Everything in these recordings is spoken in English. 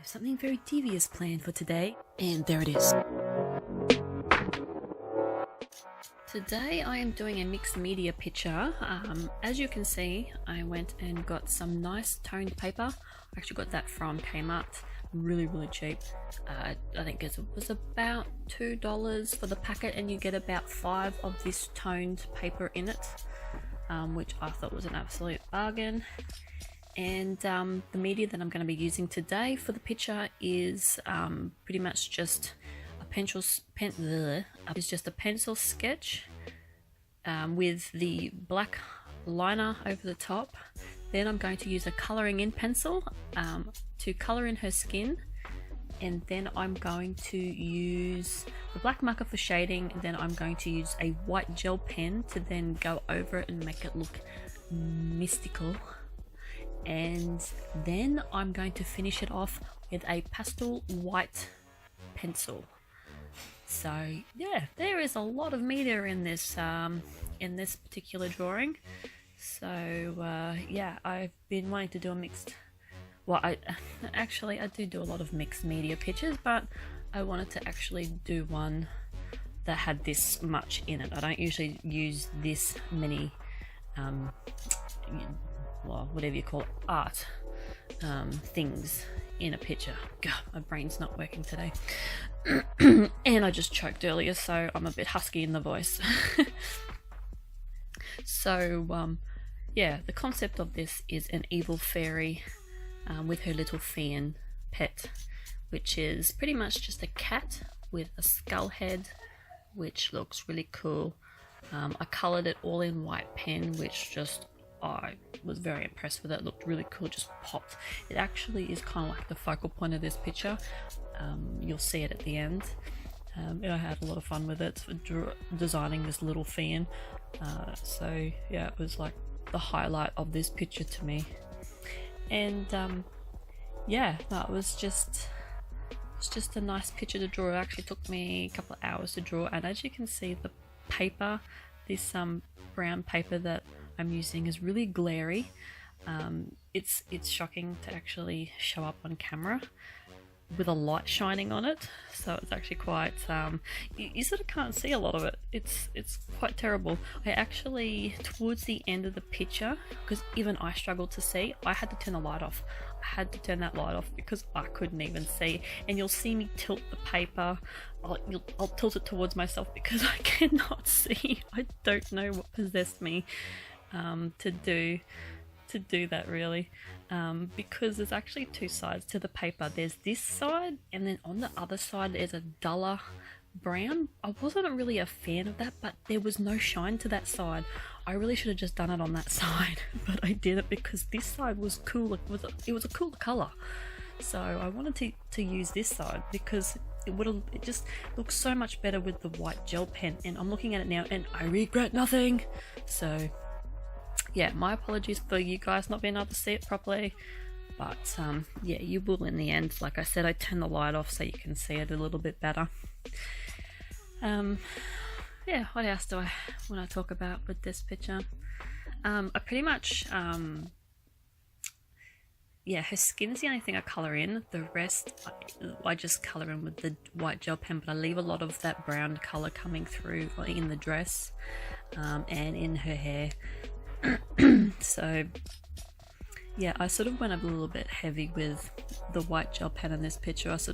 have something very devious planned for today, and there it is. Today I am doing a mixed media picture. As you can see, I went and got some nice toned paper. I actually got that from Kmart, really cheap. I think it was about $2 for the packet, and you get about 5 of this toned paper in it, which I thought was an absolute bargain. And the media that I'm going to be using today for the picture is pretty much just a pencil sketch with the black liner over the top. Then I'm going to use a colouring in pencil to colour in her skin, and then I'm going to use the black marker for shading, and then I'm going to use a white gel pen to then go over it and make it look mystical. And then I'm going to finish it off with a pastel white pencil. So yeah, there is a lot of media in this particular drawing. So yeah, I've been wanting to do a mixed, well, I do a lot of mixed media pictures, but I wanted to actually do one that had this much in it. I don't usually use this many well, whatever you call it, art things in a picture. God, my brain's not working today. And I just choked earlier, so I'm a bit husky in the voice. So yeah, the concept of this is an evil fairy with her little fian pet, which is pretty much just a cat with a skull head, which looks really cool. I coloured it all in white pen, which just, I was very impressed with it. It looked really cool, just popped. It actually is kind of like the focal point of this picture. You'll see it at the end. I had a lot of fun with it, designing this little fan. So yeah, it was like the highlight of this picture to me. And yeah, that was just a nice picture to draw. It actually took me a couple of hours to draw, and as you can see, the paper, this brown paper that I'm using is really glary. It's shocking to actually show up on camera with a light shining on it, so it's actually quite you sort of can't see a lot of it. It's quite terrible. I actually, towards the end of the picture, because even I struggled to see, I had to turn the light off. I had to turn that light off because I couldn't even see, and you'll see me tilt the paper. I'll tilt it towards myself because I cannot see. I don't know what possessed me to do that, really, because there's actually two sides to the paper. There's this side, and then on the other side there's a duller brown. I wasn't really a fan of that, but there was no shine to that side. I really should have just done it on that side, but I didn't because this side was cool. It was a cooler color, so I wanted to use this side because it just looks so much better with the white gel pen. And I'm looking at it now and I regret nothing. So yeah, my apologies for you guys not being able to see it properly, but yeah, you will in the end. Like I said, I turned the light off so you can see it a little bit better. Yeah, what else do I want to talk about with this picture? I pretty much, yeah, her skin's the only thing I colour in. The rest, I just colour in with the white gel pen, but I leave a lot of that brown colour coming through in the dress and in her hair. So yeah, I sort of went a little bit heavy with the white gel pen in this picture. I've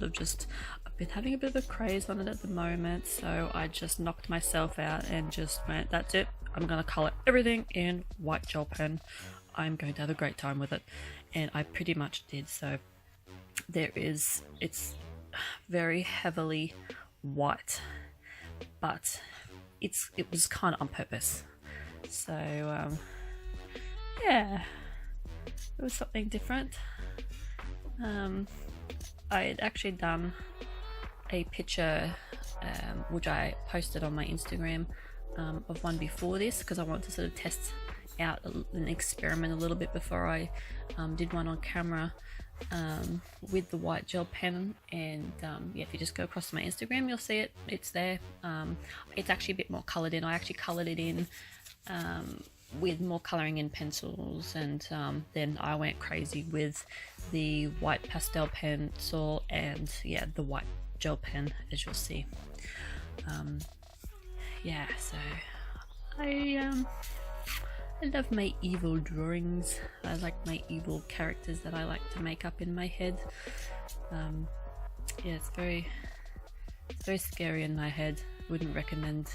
been having a bit of a craze on it at the moment, so I just knocked myself out and just went, that's it, I'm gonna colour everything in white gel pen. I'm going to have a great time with it, and I pretty much did. So it's very heavily white, but it was kind of on purpose. So yeah, it was something different. I had actually done a picture which I posted on my Instagram of one before this, because I wanted to sort of test out an experiment a little bit before I did one on camera with the white gel pen. And yeah, if you just go across to my Instagram, you'll see it's there. It's actually a bit more coloured in. I actually coloured it in with more colouring in pencils, and then I went crazy with the white pastel pencil and yeah, the white gel pen, as you'll see. Yeah, so I love my evil drawings. I like my evil characters that I like to make up in my head. Yeah, it's very scary in my head. Wouldn't recommend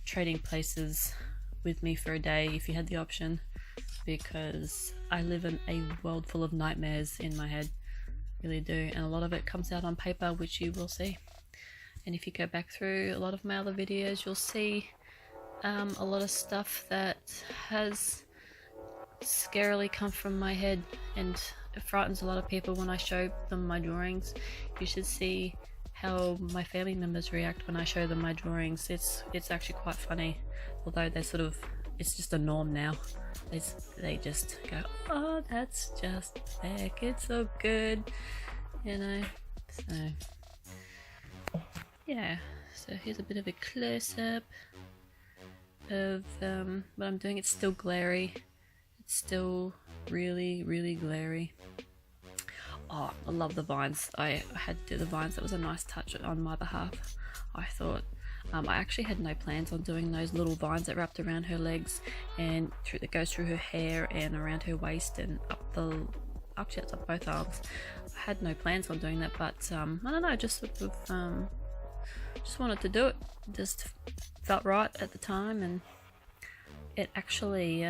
trading places with me for a day if you had the option, because I live in a world full of nightmares in my head, really do, and a lot of it comes out on paper, which you will see. And if you go back through a lot of my other videos, you'll see a lot of stuff that has scarily come from my head, and it frightens a lot of people when I show them my drawings. You should see how my family members react when I show them my drawings. It's actually quite funny, although they're sort of, it's just a norm now. They just go, oh, that's just heck, it's so good, you know. So yeah, so here's a bit of a close-up of what I'm doing. It's still glary, it's still really glary. Oh, I love the vines. I had to do the vines. That was a nice touch on my behalf, I thought. I actually had no plans on doing those little vines that wrapped around her legs and that goes through her hair and around her waist and actually it's up both arms. I had no plans on doing that, but I don't know, just sort of just wanted to do it. Just felt right at the time, and it actually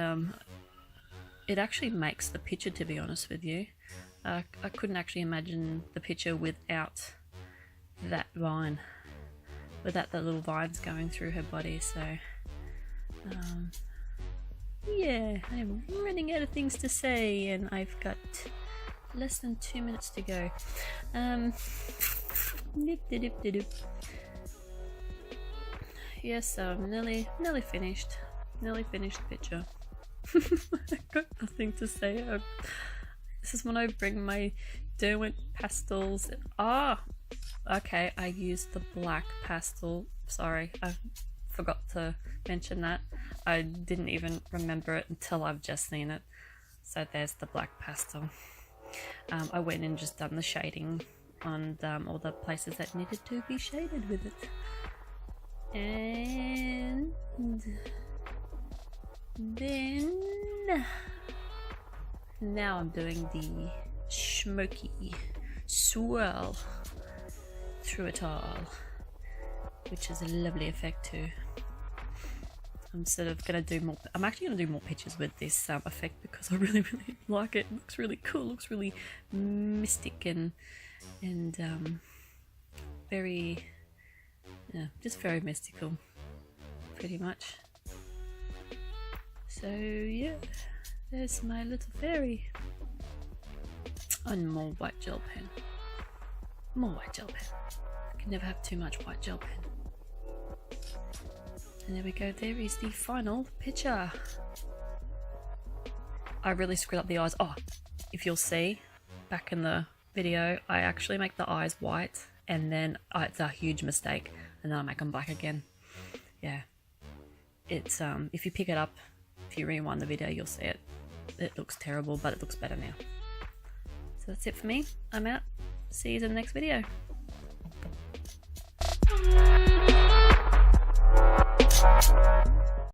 makes the picture, to be honest with you. I couldn't actually imagine the picture without that vine, without the little vines going through her body. So yeah, I'm running out of things to say, and I've got less than 2 minutes to go. Yes, so I'm nearly finished. Nearly finished the picture. I've got nothing to say. This is when I bring my Derwent pastels. Okay, I used the black pastel. Sorry, I forgot to mention that. I didn't even remember it until I've just seen it. So there's the black pastel. I went and just done the shading on all the places that needed to be shaded with it. And then now I'm doing the smoky swirl through it all, which is a lovely effect too. I'm sort of gonna do more. I'm actually gonna do more pictures with this effect because I really like it. It looks really cool. It looks really mystic and very, yeah, just very mystical, pretty much. So yeah, there's my little fairy. And more white gel pen. More white gel pen. I can never have too much white gel pen. And there we go, there is the final picture. I really screwed up the eyes. Oh, if you'll see back in the video, I actually make the eyes white, and then it's a huge mistake, and then I make them black again. Yeah, it's if you pick it up, if you rewind the video, you'll see it. It looks terrible, but it looks better now. So that's it for me. I'm out. See you in the next video.